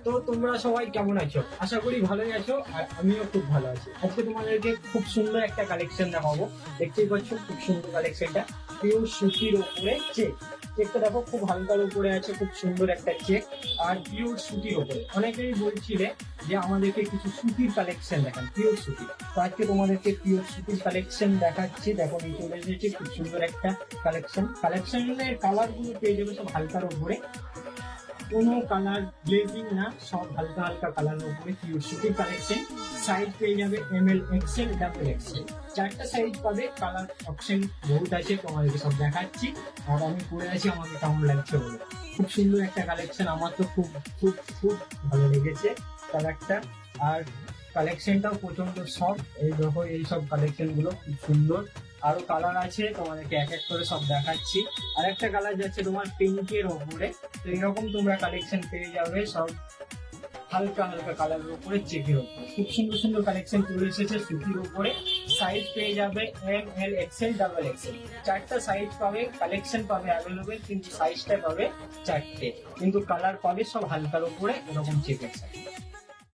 তো তোমরা সবাই কেমন আছো? আশা করি ভালোই আছো, আর আমিও খুব ভালো আছি। আজকে তোমাদেরকে খুব সুন্দর একটা কালেকশন দেখাবো। দেখতেই পাচ্ছ খুব সুন্দর কালেকশনটা, পিওর সুতির ওপরে চেক। চেকটা দেখো খুব হালকার উপরে আছে, খুব সুন্দর একটা চেক, আর পিওর সুতির ওপরে। অনেকেই বলছিলে যে আমাদেরকে কিছু সুতির কালেকশন দেখান, পিওর সুতি। তো আজকে তোমাদেরকে পিওর সুতির কালেকশন দেখাচ্ছি। দেখো এই চলে এসেছে খুব সুন্দর একটা কালেকশনের কালার গুলো পেয়ে যাবে সব হালকার উপরে, কোনো কালার গ্লেজিং না, সব হালকা হালকা কালারের উপরে পিওর সুতির কালেকশন। সাইজ পেয়ে যাবে ML, XL, ডাবল XL, চারটা সাইজ পাবে। কালার অপশন বহুত আছে, তোমাদেরকে সব দেখাচ্ছি। আর আমি পরে আছি, আমাকে কেমন লাগছে বলে। খুব সুন্দর একটা কালেকশন, আমার তো খুব খুব খুব ভালো লেগেছে কালারটা। আর কালেকশনটাও প্রচন্ড সফট। এই দেখো এই সব কালেকশন গুলো খুব সুন্দর। আরো কালার আছে, তোমাদেরকে এক এক করে সব দেখাচ্ছি। আর একটা কালার যাচ্ছে তোমার পিঙ্কের ওপরে। তো এরকম তোমরা কালেকশন পেয়ে যাবে সব হালকা হালকা কালারের উপরে, চেকের উপরে। খুব সুন্দর সুন্দর কালেকশন চলে এসেছে সুতির উপরে। সাইজ পেয়ে যাবে ML, XL, ডাবল XL, চারটা সাইজ পাবে। কালেকশন পাবে অ্যাভেলেবেল, কিন্তু সাইজটা পাবে চারটে, কিন্তু কালার পাবে সব হালকার উপরে এরকম চেকের সাইজ।